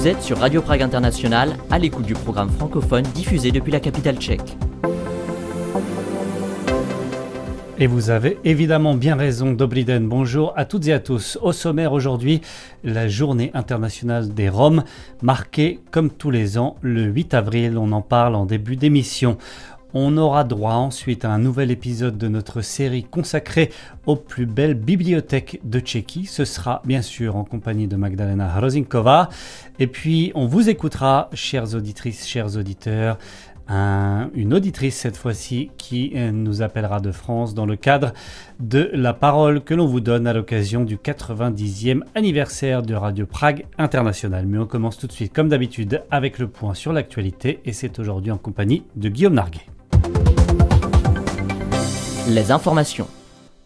Vous êtes sur Radio Prague International, à l'écoute du programme francophone diffusé depuis la capitale tchèque. Et vous avez évidemment bien raison, Dobrý den, bonjour à toutes et à tous. Au sommaire aujourd'hui, la journée internationale des Roms, marquée comme tous les ans le 8 avril, on en parle en début d'émission. On aura droit ensuite à un nouvel épisode de notre série consacrée aux plus belles bibliothèques de Tchéquie. Ce sera bien sûr en compagnie de Magdalena Hrozinkova. Et puis on vous écoutera, chères auditrices, chers auditeurs, une auditrice cette fois-ci qui nous appellera de France dans le cadre de la parole que l'on vous donne à l'occasion du 90e anniversaire de Radio Prague International. Mais on commence tout de suite comme d'habitude avec le point sur l'actualité et c'est aujourd'hui en compagnie de Guillaume Narguet. Les informations.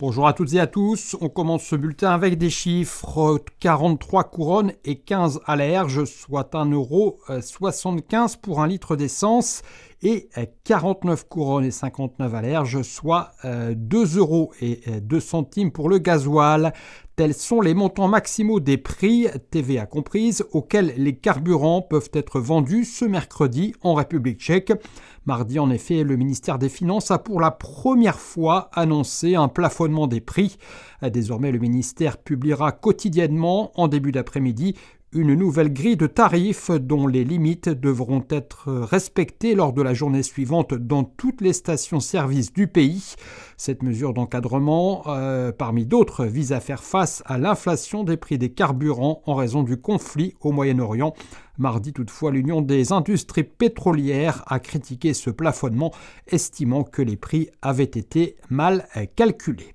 Bonjour à toutes et à tous, on commence ce bulletin avec des chiffres, 43 couronnes et 15 à l'erge, soit 1,75 € pour un litre d'essence et 49 couronnes et 59 à l'erge, soit 2,02 € pour le gasoil. Tels sont les montants maximaux des prix, TVA comprises, auxquels les carburants peuvent être vendus ce mercredi en République tchèque. Mardi, en effet, le ministère des Finances a pour la première fois annoncé un plafonnement des prix. Désormais, le ministère publiera quotidiennement, en début d'après-midi, une nouvelle grille de tarifs dont les limites devront être respectées lors de la journée suivante dans toutes les stations-service du pays. Cette mesure d'encadrement, parmi d'autres, vise à faire face à l'inflation des prix des carburants en raison du conflit au Moyen-Orient. Mardi, toutefois, l'Union des industries pétrolières a critiqué ce plafonnement, estimant que les prix avaient été mal calculés.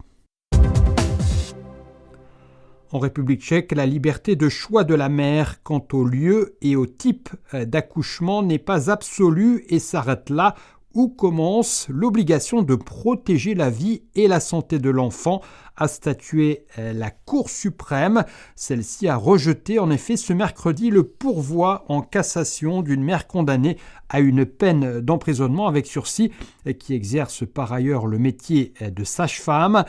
En République tchèque, la liberté de choix de la mère quant au lieu et au type d'accouchement n'est pas absolue et s'arrête là où commence l'obligation de protéger la vie et la santé de l'enfant, a statué la Cour suprême. Celle-ci a rejeté en effet ce mercredi le pourvoi en cassation d'une mère condamnée à une peine d'emprisonnement avec sursis qui exerce par ailleurs le métier de sage-femme.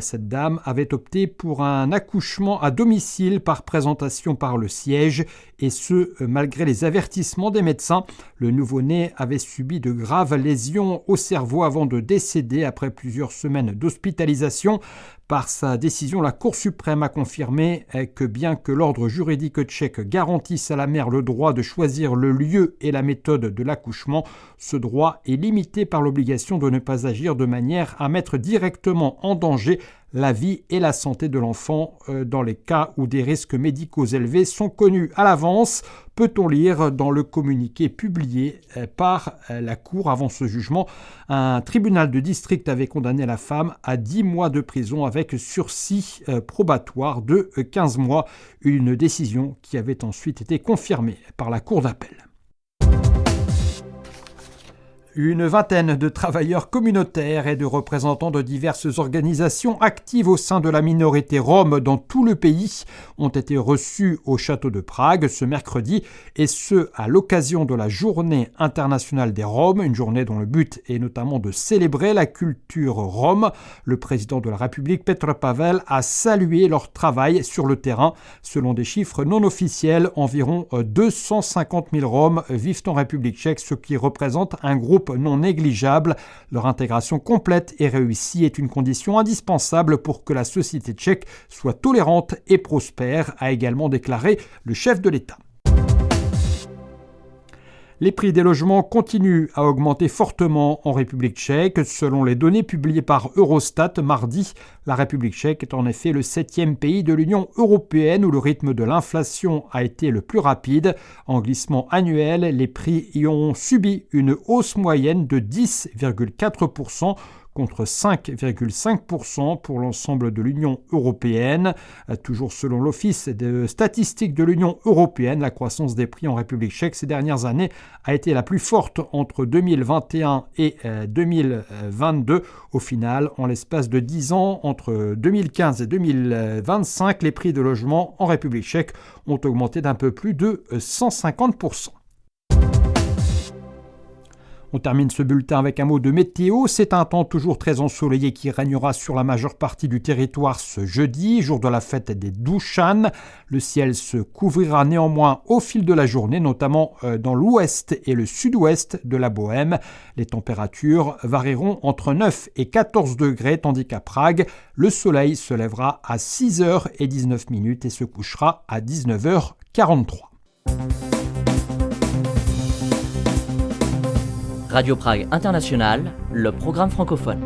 Cette dame avait opté pour un accouchement à domicile par présentation par le siège et ce malgré les avertissements des médecins. Le nouveau-né avait subi de graves lésions au cerveau avant de décéder après plusieurs semaines d'hospitalisation. Par sa décision, la Cour suprême a confirmé que bien que l'ordre juridique tchèque garantisse à la mère le droit de choisir le lieu et la méthode de l'accouchement, ce droit est limité par l'obligation de ne pas agir de manière à mettre directement en danger la vie et la santé de l'enfant dans les cas où des risques médicaux élevés sont connus à l'avance, peut-on lire dans le communiqué publié par la Cour avant ce jugement. Un tribunal de district avait condamné la femme à 10 mois de prison avec sursis probatoire de 15 mois, une décision qui avait ensuite été confirmée par la Cour d'appel. Une vingtaine de travailleurs communautaires et de représentants de diverses organisations actives au sein de la minorité rome dans tout le pays ont été reçus au château de Prague ce mercredi, et ce à l'occasion de la journée internationale des Roms, une journée dont le but est notamment de célébrer la culture rome. Le président de la République, Petr Pavel, a salué leur travail sur le terrain. Selon des chiffres non officiels, environ 250 000 Roms vivent en République tchèque, ce qui représente un groupe non négligeable. Leur intégration complète et réussie est une condition indispensable pour que la société tchèque soit tolérante et prospère, a également déclaré le chef de l'État. Les prix des logements continuent à augmenter fortement en République tchèque. Selon les données publiées par Eurostat mardi, la République tchèque est en effet le 7e pays de l'Union européenne où le rythme de l'inflation a été le plus rapide. En glissement annuel, les prix y ont subi une hausse moyenne de 10,4%. Contre 5,5% pour l'ensemble de l'Union européenne. Toujours selon l'Office de statistiques de l'Union européenne, la croissance des prix en République tchèque ces dernières années a été la plus forte entre 2021 et 2022. Au final, en l'espace de 10 ans, entre 2015 et 2025, les prix de logement en République tchèque ont augmenté d'un peu plus de 150%. On termine ce bulletin avec un mot de météo. C'est un temps toujours très ensoleillé qui régnera sur la majeure partie du territoire ce jeudi, jour de la fête des Douchanes. Le ciel se couvrira néanmoins au fil de la journée, notamment dans l'ouest et le sud-ouest de la Bohème. Les températures varieront entre 9 et 14 degrés, tandis qu'à Prague, le soleil se lèvera à 6h19 et se couchera à 19h43. Radio Prague International, le programme francophone.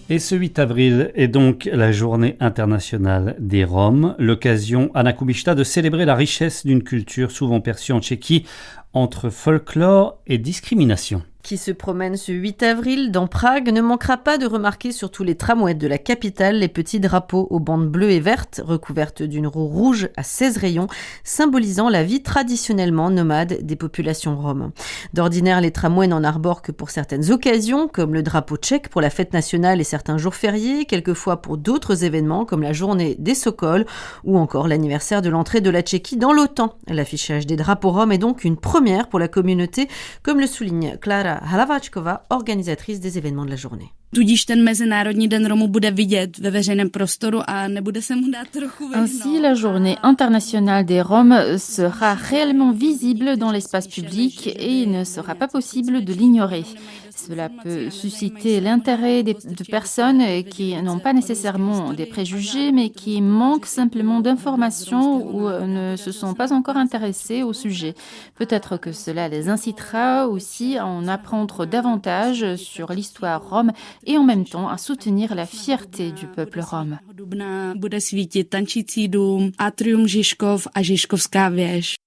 Et ce 8 avril est donc la journée internationale des Roms, l'occasion à Nákubišta de célébrer la richesse d'une culture souvent perçue en Tchéquie entre folklore et discrimination. Qui se promène ce 8 avril dans Prague ne manquera pas de remarquer sur tous les tramways de la capitale les petits drapeaux aux bandes bleues et vertes recouvertes d'une roue rouge à 16 rayons, symbolisant la vie traditionnellement nomade des populations roms. D'ordinaire, les tramways n'en arborent que pour certaines occasions, comme le drapeau tchèque pour la fête nationale et certains jours fériés, quelquefois pour d'autres événements comme la journée des Sokols ou encore l'anniversaire de l'entrée de la Tchéquie dans l'OTAN. L'affichage des drapeaux roms est donc une première pour la communauté, comme le souligne Klára Hlaváčková, organisatrice des événements de la journée. Ainsi, la journée internationale des Roms sera réellement visible dans l'espace public et il ne sera pas possible de l'ignorer. Cela peut susciter l'intérêt de personnes qui n'ont pas nécessairement des préjugés, mais qui manquent simplement d'informations ou ne se sont pas encore intéressés au sujet. Peut-être que cela les incitera aussi à en apprendre davantage sur l'histoire rome et en même temps à soutenir la fierté du peuple rome.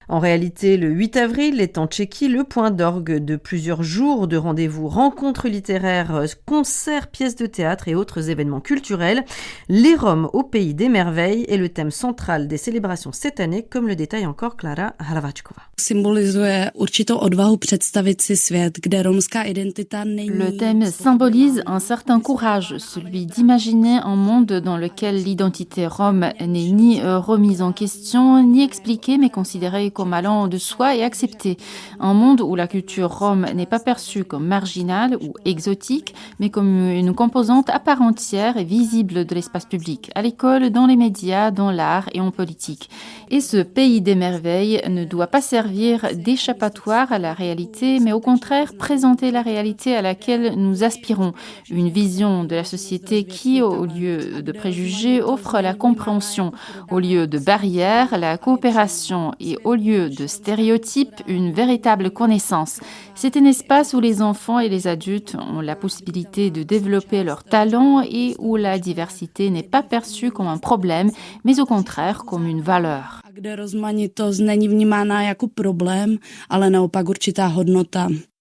En réalité, le 8 avril est en Tchéquie le point d'orgue de plusieurs jours de rendez-vous, rencontres littéraires, concerts, pièces de théâtre et autres événements culturels. Les Roms au pays des merveilles est le thème central des célébrations cette année, comme le détaille encore Klára Hlaváčková. Le thème symbolise un certain courage, celui d'imaginer un monde dans lequel l'identité rome n'est ni remise en question, ni expliquée, mais considérée comme allant de soi et acceptée. Un monde où la culture rome n'est pas perçue comme marginale ou exotique, mais comme une composante à part entière et visible de l'espace public, à l'école, dans les médias, dans l'art et en politique. Et ce pays des merveilles ne doit pas servir d'échappatoire à la réalité, mais au contraire présenter la réalité à laquelle nous aspirons. Une vision de la société qui, au lieu de préjugés, offre la compréhension, au lieu de barrières, la coopération et au lieu de stéréotypes, une véritable connaissance. C'est un espace où les enfants et les adultes ont la possibilité de développer leurs talents et où la diversité n'est pas perçue comme un problème, mais au contraire comme une valeur.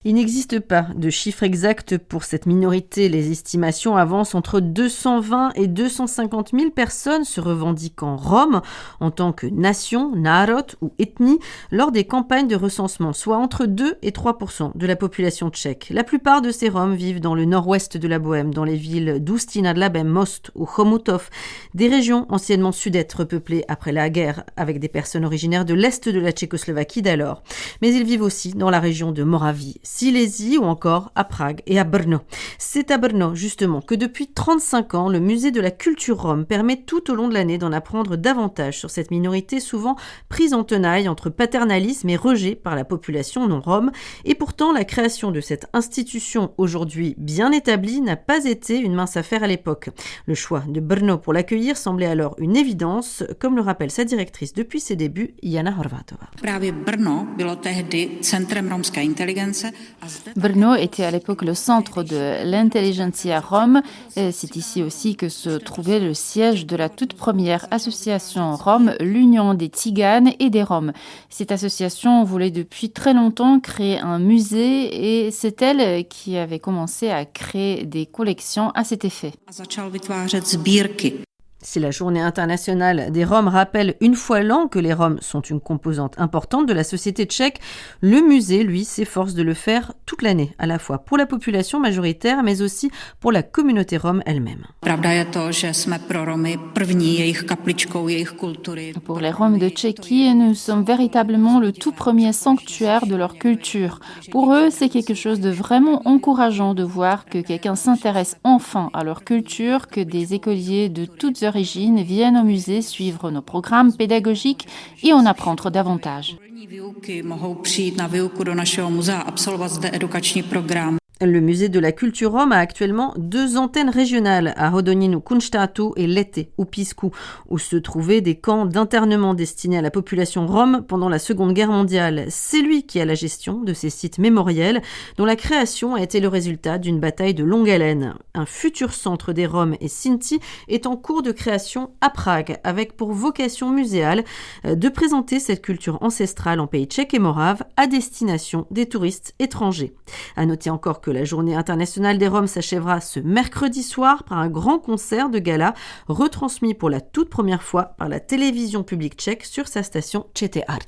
Il n'existe pas de chiffre exact pour cette minorité. Les estimations avancent entre 220 et 250 000 personnes se revendiquant roms en tant que nation, národ ou ethnie lors des campagnes de recensement, soit entre 2 et 3% de la population tchèque. La plupart de ces Roms vivent dans le nord-ouest de la Bohème, dans les villes d'Ústí nad Labem, Most ou Chomutov, des régions anciennement sudètes repeuplées après la guerre avec des personnes originaires de l'est de la Tchécoslovaquie d'alors. Mais ils vivent aussi dans la région de Moravie, Silésie ou encore à Prague et à Brno. C'est à Brno, justement, que depuis 35 ans, le musée de la culture rome permet tout au long de l'année d'en apprendre davantage sur cette minorité souvent prise en tenaille entre paternalisme et rejet par la population non rome. Et pourtant, la création de cette institution aujourd'hui bien établie n'a pas été une mince affaire à l'époque. Le choix de Brno pour l'accueillir semblait alors une évidence, comme le rappelle sa directrice depuis ses débuts, Jana Horvátová. Brno était à l'époque le centre de l'intelligentsia rome. C'est ici aussi que se trouvait le siège de la toute première association rome, l'Union des Tziganes et des Roms. Cette association voulait depuis très longtemps créer un musée et c'est elle qui avait commencé à créer des collections à cet effet. Si la journée internationale des Roms rappelle une fois l'an que les Roms sont une composante importante de la société tchèque, le musée, lui, s'efforce de le faire toute l'année, à la fois pour la population majoritaire, mais aussi pour la communauté rome elle-même. Pour les Roms de Tchéquie, nous sommes véritablement le tout premier sanctuaire de leur culture. Pour eux, c'est quelque chose de vraiment encourageant de voir que quelqu'un s'intéresse enfin à leur culture, que des écoliers de toutes origines viennent au musée suivre nos programmes pédagogiques et en apprendre davantage. Le musée de la culture rome a actuellement 2 antennes régionales à Hodoninu Kunstatu et Lete ou Piscu, où se trouvaient des camps d'internement destinés à la population rome pendant la Seconde Guerre mondiale. C'est lui qui a la gestion de ces sites mémoriels, dont la création a été le résultat d'une bataille de longue haleine. Un futur centre des Roms et Sinti est en cours de création à Prague, avec pour vocation muséale de présenter cette culture ancestrale en pays tchèque et morave à destination des touristes étrangers. À noter encore que la journée internationale des Roms s'achèvera ce mercredi soir par un grand concert de gala retransmis pour la toute première fois par la télévision publique tchèque sur sa station ČT Art.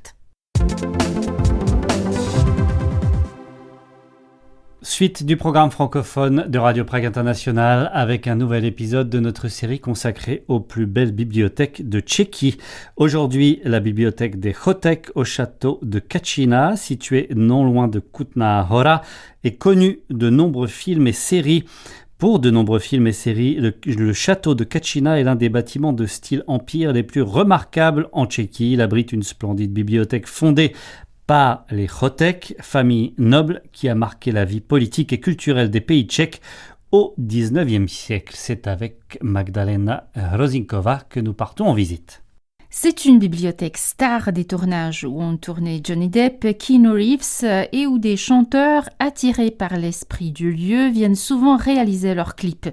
Suite du programme francophone de Radio Prague International avec un nouvel épisode de notre série consacrée aux plus belles bibliothèques de Tchéquie. Aujourd'hui, la bibliothèque des Chotek au château de Kačina, située non loin de Kutná Hora, est connue de nombreux films et séries. Pour de nombreux films et séries, le château de Kačina est l'un des bâtiments de style empire les plus remarquables en Tchéquie. Il abrite une splendide bibliothèque fondée par les Chotek, famille noble qui a marqué la vie politique et culturelle des pays tchèques au XIXe siècle. C'est avec Magdalena Rozinkova que nous partons en visite. C'est une bibliothèque star des tournages où ont tourné Johnny Depp, Keanu Reeves et où des chanteurs attirés par l'esprit du lieu viennent souvent réaliser leurs clips.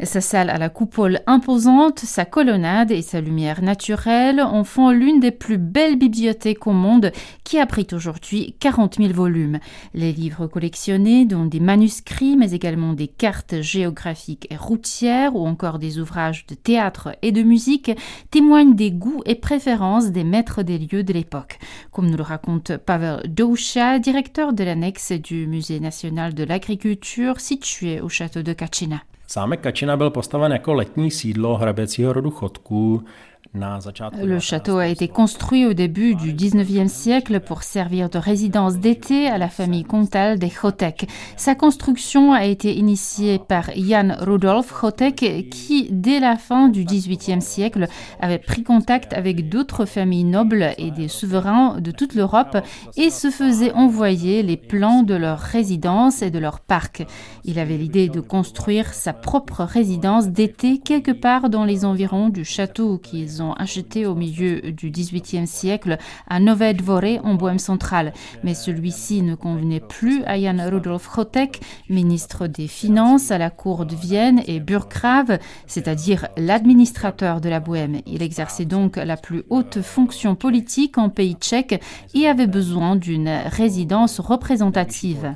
Sa salle à la coupole imposante, sa colonnade et sa lumière naturelle en font l'une des plus belles bibliothèques au monde qui abrite aujourd'hui 40 000 volumes. Les livres collectionnés, dont des manuscrits mais également des cartes géographiques et routières ou encore des ouvrages de théâtre et de musique, témoignent des goûts et préférences des maîtres des lieux de l'époque, comme nous le raconte Pavel Doucha, directeur de l'annexe du Musée national de l'agriculture situé au château de Kačina. Zámek Kačina byl postaven jako letní sídlo hraběcího rodu Chotků. Le château a été construit au début du XIXe siècle pour servir de résidence d'été à la famille comtale des Chotek. Sa construction a été initiée par Jan Rudolf Chotek qui, dès la fin du XVIIIe siècle, avait pris contact avec d'autres familles nobles et des souverains de toute l'Europe et se faisait envoyer les plans de leur résidence et de leur parc. Il avait l'idée de construire sa propre résidence d'été quelque part dans les environs du château qu'ils ont acheté au milieu du XVIIIe siècle à Nové Dvory en Bohême centrale. Mais celui-ci ne convenait plus à Jan Rudolf Chotek, ministre des Finances à la cour de Vienne et burgrave, c'est-à-dire l'administrateur de la Bohême. Il exerçait donc la plus haute fonction politique en pays tchèque et avait besoin d'une résidence représentative.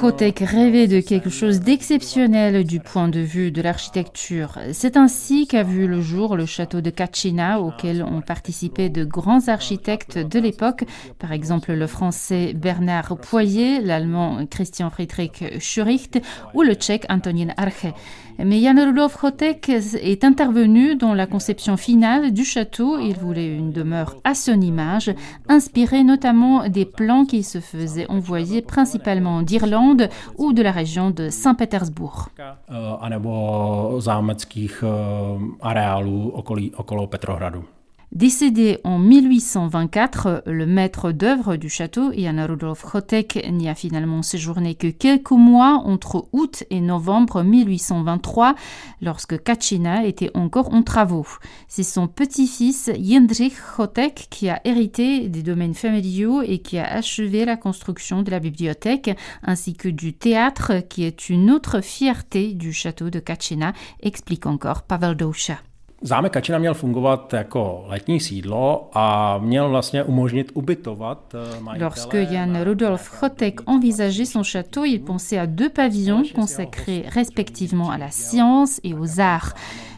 Chotek rêvait de quelque chose d'exceptionnel du point de vue de l'architecture. C'est ainsi qu'a vu le jour le château de Kačina, auquel ont participé de grands architectes de l'époque, par exemple le français Bernard Poyer, l'allemand Christian Friedrich Schuricht ou le tchèque Antonín Arche. Mais Jan Rudolf Chotek est intervenu dans la conception finale du château. Il voulait une demeure à son image, inspirée notamment des plans qui se faisaient envoyer principalement d'Irlande ou de la région de Saint-Pétersbourg. Décédé en 1824, le maître d'œuvre du château, Jan Rudolf Chotek, n'y a finalement séjourné que quelques mois entre août et novembre 1823, lorsque Kačina était encore en travaux. C'est son petit-fils Jindřich Chotek qui a hérité des domaines familiaux et qui a achevé la construction de la bibliothèque, ainsi que du théâtre, qui est une autre fierté du château de Kačina, explique encore Pavel Doucha. Zámek Kačina měl fungovat jako letní sídlo a měl vlastně umožnit ubytovat majitele. Lorsque Jan Rudolf Chotek envisageait son château, il pensait à deux pavillons consacrés respectivement à la science et aux arts.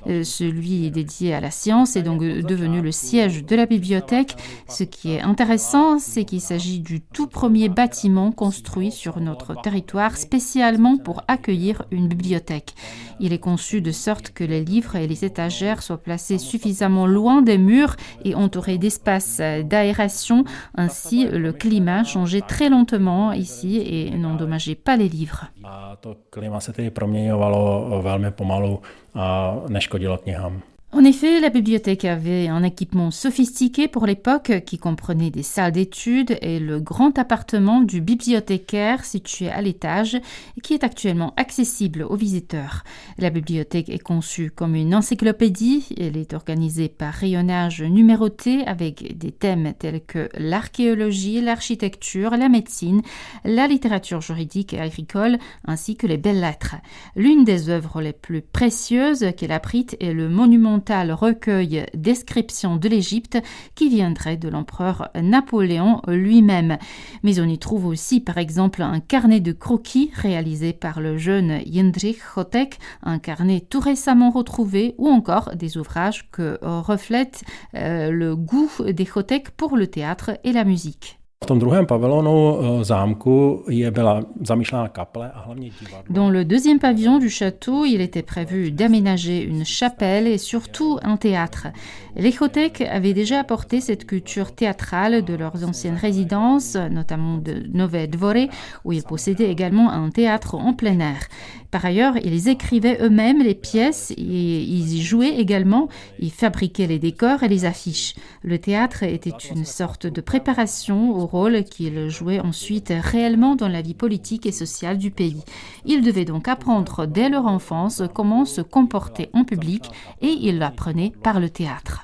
Celui dédié à la science est donc devenu le siège de la bibliothèque. Ce qui est intéressant, c'est qu'il s'agit du tout premier bâtiment construit sur notre territoire spécialement pour accueillir une bibliothèque. Il est conçu de sorte que les livres et les étagères soient placés suffisamment loin des murs et entourés d'espaces d'aération. Ainsi, le climat changeait très lentement ici et n'endommageait pas les livres. A to klima se tedy proměňovalo velmi pomalu a neškodilo knihám. En effet, la bibliothèque avait un équipement sophistiqué pour l'époque qui comprenait des salles d'études et le grand appartement du bibliothécaire situé à l'étage et qui est actuellement accessible aux visiteurs. La bibliothèque est conçue comme une encyclopédie. Elle est organisée par rayonnage numéroté avec des thèmes tels que l'archéologie, l'architecture, la médecine, la littérature juridique et agricole ainsi que les belles-lettres. L'une des œuvres les plus précieuses qu'elle abrite est le monumental recueil Description de l'Égypte qui viendrait de l'empereur Napoléon lui-même. Mais on y trouve aussi par exemple un carnet de croquis réalisé par le jeune Jindřich Chotek, un carnet tout récemment retrouvé ou encore des ouvrages que reflètent le goût des Chotek pour le théâtre et la musique. V tom druhém pavilonu zámku byla zamýšlená kaple a hlavně divadlo. Dans le deuxième pavillon du château, il était prévu d'aménager une chapelle et surtout un théâtre. Les Chotek avaient déjà apporté cette culture théâtrale de leurs anciennes résidences, notamment de Nové Dvory, où ils possédaient également un théâtre en plein air. Par ailleurs, ils écrivaient eux-mêmes les pièces et ils y jouaient également, ils fabriquaient les décors et les affiches. Le théâtre était une sorte de préparation au rôle qu'ils jouaient ensuite réellement dans la vie politique et sociale du pays. Ils devaient donc apprendre dès leur enfance comment se comporter en public et ils l'apprenaient par le théâtre.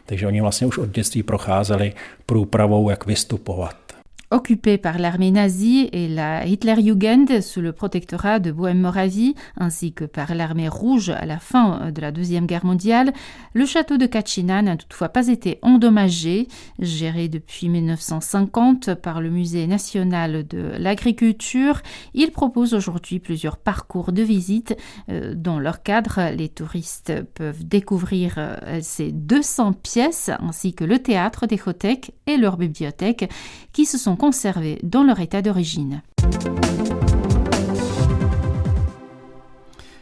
Takže oni vlastně už od dětství procházeli průpravou, jak vystupovat. Occupé par l'armée nazie et la Hitlerjugend sous le protectorat de Bohême-Moravie, ainsi que par l'armée rouge à la fin de la Deuxième Guerre mondiale, le château de Kačina n'a toutefois pas été endommagé. Géré depuis 1950 par le Musée national de l'agriculture, il propose aujourd'hui plusieurs parcours de visite. Dans leur cadre, les touristes peuvent découvrir ces 200 pièces, ainsi que le théâtre des Chotek et leur bibliothèque, qui se sont conservés dans leur état d'origine.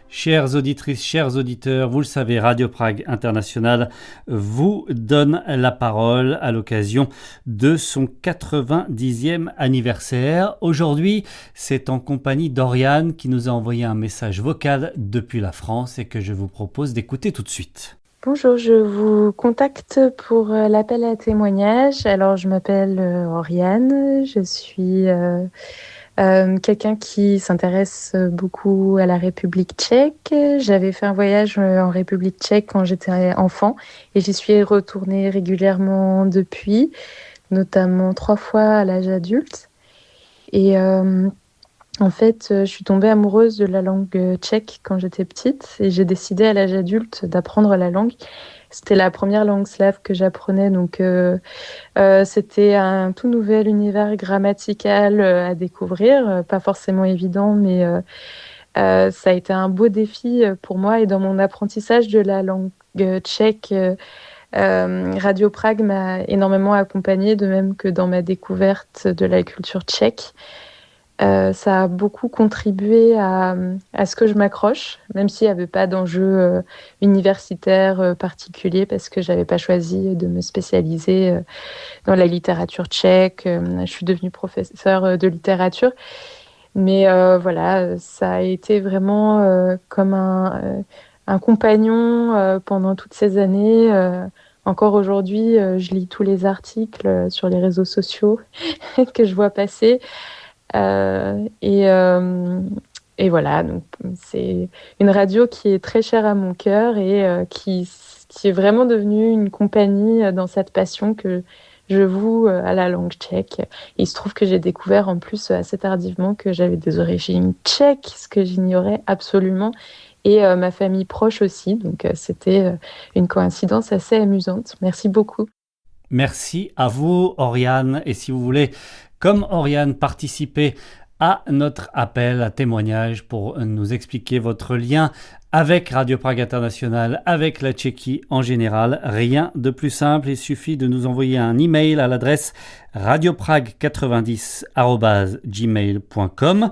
Chères auditrices, chers auditeurs, vous le savez, Radio Prague International vous donne la parole à l'occasion de son 90e anniversaire. Aujourd'hui, c'est en compagnie d'Oriane qui nous a envoyé un message vocal depuis la France et que je vous propose d'écouter tout de suite. Bonjour, je vous contacte pour l'appel à témoignage. Alors, je m'appelle Oriane, je suis quelqu'un qui s'intéresse beaucoup à la République tchèque. J'avais fait un voyage en République tchèque quand j'étais enfant et j'y suis retournée régulièrement depuis, notamment 3 fois à l'âge adulte. Et en fait, je suis tombée amoureuse de la langue tchèque quand j'étais petite et j'ai décidé à l'âge adulte d'apprendre la langue. C'était la première langue slave que j'apprenais, donc c'était un tout nouvel univers grammatical à découvrir, pas forcément évident, mais ça a été un beau défi pour moi. Et dans mon apprentissage de la langue tchèque, Radio Prague m'a énormément accompagnée, de même que dans ma découverte de la culture tchèque. Ça a beaucoup contribué à ce que je m'accroche, même s'il n'y avait pas d'enjeu universitaire particulier, parce que je n'avais pas choisi de me spécialiser dans la littérature tchèque. Je suis devenue professeure de littérature. Mais voilà, ça a été vraiment comme un compagnon pendant toutes ces années. Encore aujourd'hui, je lis tous les articles sur les réseaux sociaux que je vois passer. Et voilà, donc c'est une radio qui est très chère à mon cœur et qui est vraiment devenue une compagnie dans cette passion que je voue à la langue tchèque. Et il se trouve que j'ai découvert en plus assez tardivement que j'avais des origines tchèques, ce que j'ignorais absolument. et ma famille proche aussi. Donc c'était une coïncidence assez amusante. Merci beaucoup. Merci à vous, Oriane. Et si vous voulez, comme Oriane, participer à notre appel à témoignage pour nous expliquer votre lien avec Radio Prague International, avec la Tchéquie en général, rien de plus simple. Il suffit de nous envoyer un email à l'adresse radioprague90@gmail.com.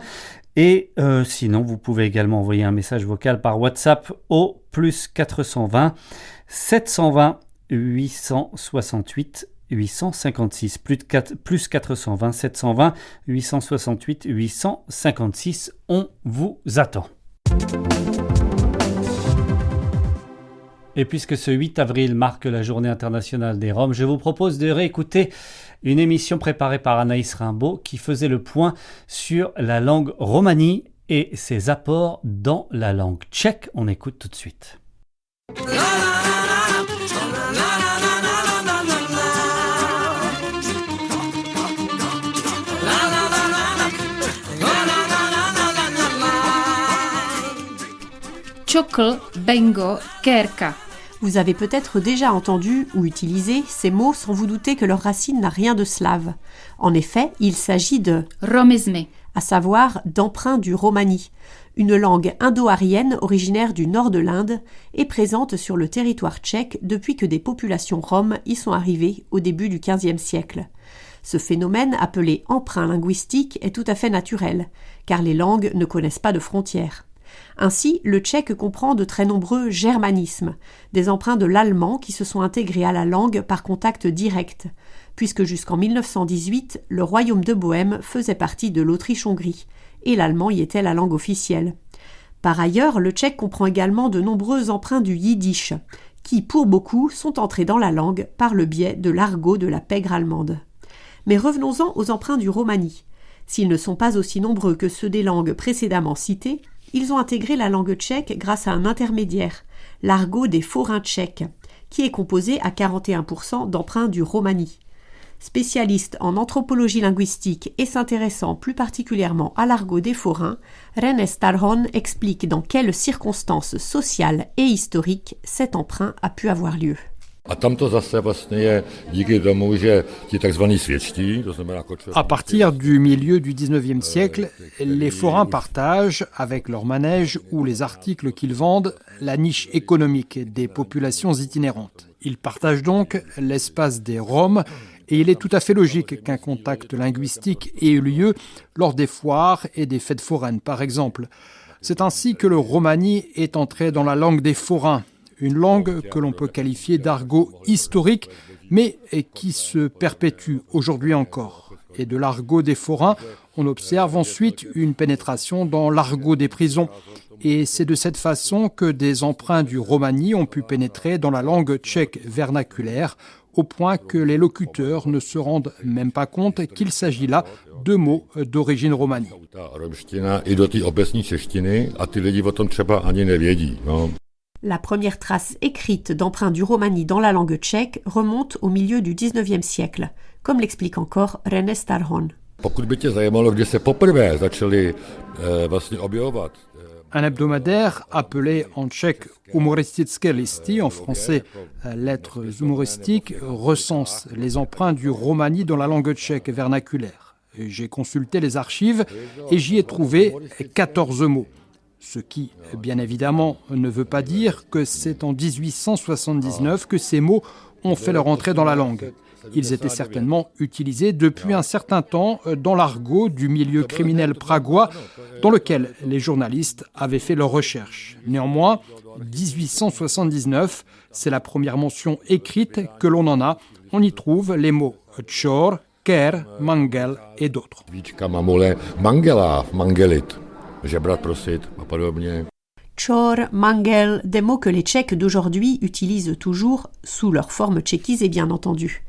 Et sinon, vous pouvez également envoyer un message vocal par WhatsApp au plus 420 720 868 856, plus 420 720 868 856. On vous attend. Et puisque ce 8 avril marque la Journée internationale des Roms, je vous propose de réécouter une émission préparée par Anaïs Rimbaud qui faisait le point sur la langue romanie et ses apports dans la langue tchèque. On écoute tout de suite. Čokl, bengo, kerka. Vous avez peut-être déjà entendu ou utilisé ces mots sans vous douter que leur racine n'a rien de slave. En effet, il s'agit de Romizmy, à savoir d'emprunt du romani, une langue indo-aryenne originaire du nord de l'Inde et présente sur le territoire tchèque depuis que des populations roms y sont arrivées au début du XVe siècle. Ce phénomène, appelé emprunt linguistique, est tout à fait naturel, car les langues ne connaissent pas de frontières. Ainsi, le tchèque comprend de très nombreux germanismes, des emprunts de l'allemand qui se sont intégrés à la langue par contact direct, puisque jusqu'en 1918, le royaume de Bohême faisait partie de l'Autriche-Hongrie, et l'allemand y était la langue officielle. Par ailleurs, le tchèque comprend également de nombreux emprunts du yiddish, qui, pour beaucoup, sont entrés dans la langue par le biais de l'argot de la pègre allemande. Mais revenons-en aux emprunts du romani. S'ils ne sont pas aussi nombreux que ceux des langues précédemment citées, ils ont intégré la langue tchèque grâce à un intermédiaire, l'argot des forains tchèques, qui est composé à 41% d'emprunts du romani. Spécialiste en anthropologie linguistique et s'intéressant plus particulièrement à l'argot des forains, René Starhon explique dans quelles circonstances sociales et historiques cet emprunt a pu avoir lieu. À partir du milieu du XIXe siècle, les forains partagent, avec leur manège ou les articles qu'ils vendent, la niche économique des populations itinérantes. Ils partagent donc l'espace des Roms et il est tout à fait logique qu'un contact linguistique ait eu lieu lors des foires et des fêtes foraines, par exemple. C'est ainsi que le romani est entré dans la langue des forains, une langue que l'on peut qualifier d'argot historique, mais qui se perpétue aujourd'hui encore. Et de l'argot des forains, on observe ensuite une pénétration dans l'argot des prisons. Et c'est de cette façon que des emprunts du romani ont pu pénétrer dans la langue tchèque vernaculaire, au point que les locuteurs ne se rendent même pas compte qu'il s'agit là de mots d'origine romani. La première trace écrite d'emprunt du romani dans la langue tchèque remonte au milieu du XIXe siècle, comme l'explique encore René Starhon. Un hebdomadaire appelé en tchèque Humoristické listy, en français lettres humoristiques, recense les emprunts du romani dans la langue tchèque vernaculaire. J'ai consulté les archives et j'y ai trouvé 14 mots. Ce qui, bien évidemment, ne veut pas dire que c'est en 1879 que ces mots ont fait leur entrée dans la langue. Ils étaient certainement utilisés depuis un certain temps dans l'argot du milieu criminel pragois dans lequel les journalistes avaient fait leurs recherches. Néanmoins, 1879, c'est la première mention écrite que l'on en a. On y trouve les mots tchor, ker, mangel et d'autres. Tchor, mangel, des mots que les Tchèques d'aujourd'hui utilisent toujours sous leur forme tchéquisée bien entendu.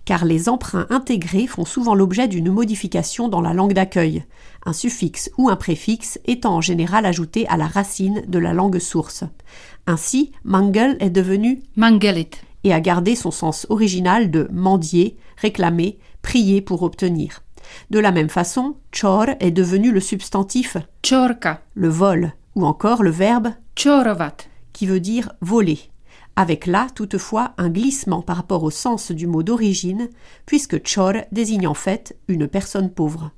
Car les emprunts intégrés font souvent l'objet d'une modification dans la langue d'accueil, un suffixe ou un préfixe étant en général ajouté à la racine de la langue source. Ainsi, mangel est devenu mangelit et a gardé son sens original de mendier, réclamer, prier pour obtenir. De la même façon, tchor est devenu le substantif tchorka, le vol, ou encore le verbe Čorovat. qui veut dire voler, avec là toutefois un glissement par rapport au sens du mot d'origine, puisque čor désigne en fait une personne pauvre.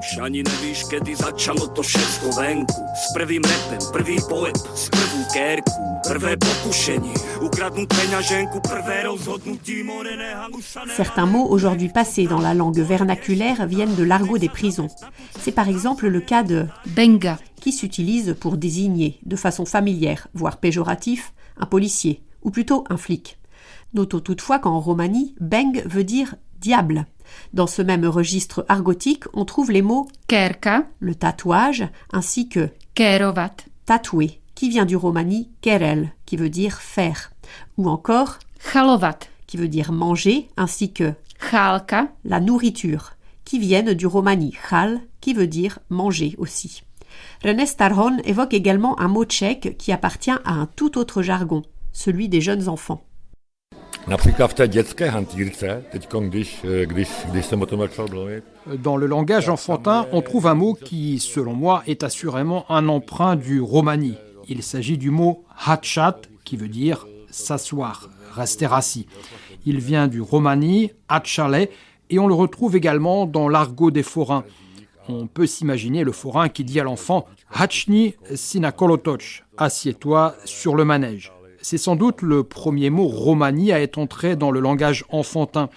Už ani nevíš, kedy začalo to všecko venku. S prvým repem, prvý pohyb, s prvú kérku, prvé pokušení, ukradnúť peňaženku, prvé rozhodnutí, morené halušané. Certains mots aujourd'hui passés dans la langue vernaculaire viennent de l'argot des prisons. C'est par exemple le cas de Benga. qui s'utilise pour désigner de façon familière, voire péjoratif, un policier, ou plutôt un flic. Notons toutefois qu'en Roumanie, beng veut dire diable. Dans ce même registre argotique, on trouve les mots Kerka. le tatouage ainsi que Kerovat. tatoué, qui vient du romani kerel, qui veut dire faire, ou encore Chalovat. qui veut dire manger, ainsi que Chalka. la nourriture, qui viennent du romani chal, qui veut dire manger aussi. René Starhon évoque également un mot tchèque qui appartient à un tout autre jargon, celui des jeunes enfants. Například v té dětské hantýrce, teď když jsem o tom začal mluvit. Dans le langage enfantin, on trouve un mot qui, selon moi, est assurément un emprunt du romani. Il s'agit du mot hatchat, qui veut dire s'asseoir, rester assis. Il vient du romani hatchale et on le retrouve également dans l'argot des forains. On peut s'imaginer le forain qui dit à l'enfant « Hatchni sinakolotoch » « Assieds-toi sur le manège ». C'est sans doute le premier mot romani à être entré dans le langage enfantin.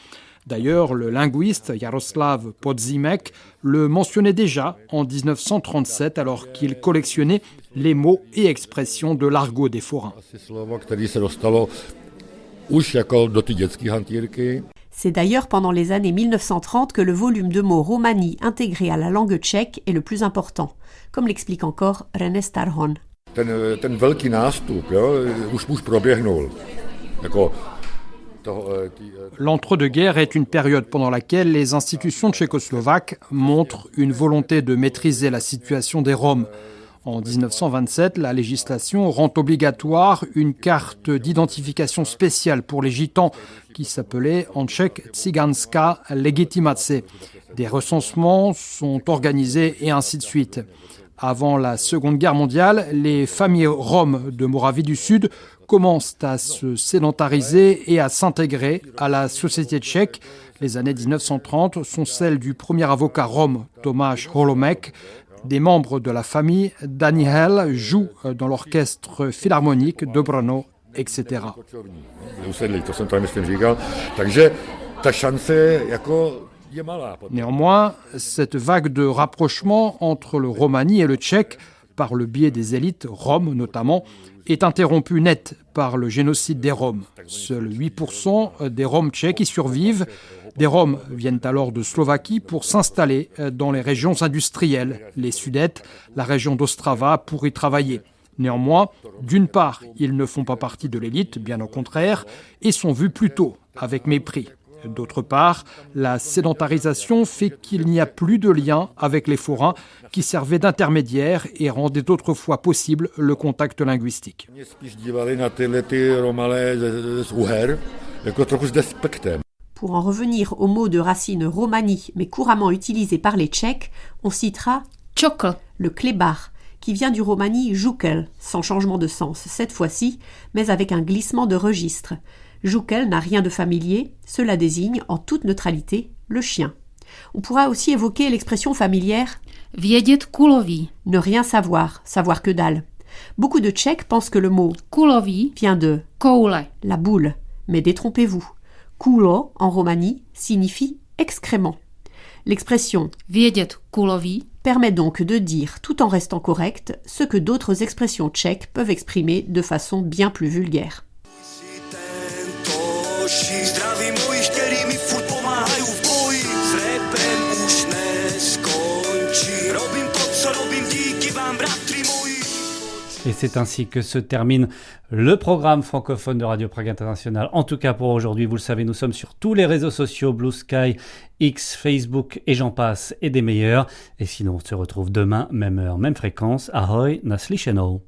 D'ailleurs, le linguiste Jaroslav Podzimek le mentionnait déjà en 1937 alors qu'il collectionnait les mots et expressions de l'argot des forains. C'est d'ailleurs pendant les années 1930 que le volume de mots romani intégré à la langue tchèque est le plus important, comme l'explique encore René Starhon. Ten velký nástup, už proběhnul. L'entre-deux-guerres est une période pendant laquelle les institutions tchécoslovaques montrent une volonté de maîtriser la situation des Roms. En 1927, la législation rend obligatoire une carte d'identification spéciale pour les gitans qui s'appelait en tchèque Tsiganska legitimace. Des recensements sont organisés et ainsi de suite. Avant la Seconde Guerre mondiale, les familles roms de Moravie du Sud commencent à se sédentariser et à s'intégrer à la société tchèque. Les années 1930 sont celles du premier avocat rom, Tomáš Holomek. Des membres de la famille Daniel jouent dans l'orchestre philharmonique de Brno, etc. Néanmoins, cette vague de rapprochement entre le romani et le tchèque, par le biais des élites roms notamment, est interrompue net par le génocide des Roms. Seuls 8% des Roms tchèques y survivent. Des Roms viennent alors de Slovaquie pour s'installer dans les régions industrielles, les Sudètes, la région d'Ostrava, pour y travailler. Néanmoins, d'une part, ils ne font pas partie de l'élite, bien au contraire, et sont vus plutôt avec mépris. D'autre part, la sédentarisation fait qu'il n'y a plus de lien avec les forains qui servaient d'intermédiaires et rendaient autrefois possible le contact linguistique. Pour en revenir au mot de racine romani, mais couramment utilisé par les Tchèques, on citera Čokl, le clébar, qui vient du romani jukel, sans changement de sens cette fois-ci, mais avec un glissement de registre. Jukel n'a rien de familier, cela désigne, en toute neutralité, le chien. On pourra aussi évoquer l'expression familière vědět kulový, ne rien savoir, savoir que dalle. Beaucoup de Tchèques pensent que le mot kulový vient de koule, la boule, mais détrompez-vous. Kulo, en romani, signifie excrément. L'expression vědět kulový permet donc de dire, tout en restant correct, ce que d'autres expressions tchèques peuvent exprimer de façon bien plus vulgaire. Et c'est ainsi que se termine le programme francophone de Radio Prague International. En tout cas pour aujourd'hui, vous le savez, nous sommes sur tous les réseaux sociaux, Blue Sky, X, Facebook et j'en passe et des meilleurs. Et sinon, on se retrouve demain, même heure, même fréquence. Ahoj, naslyšenou.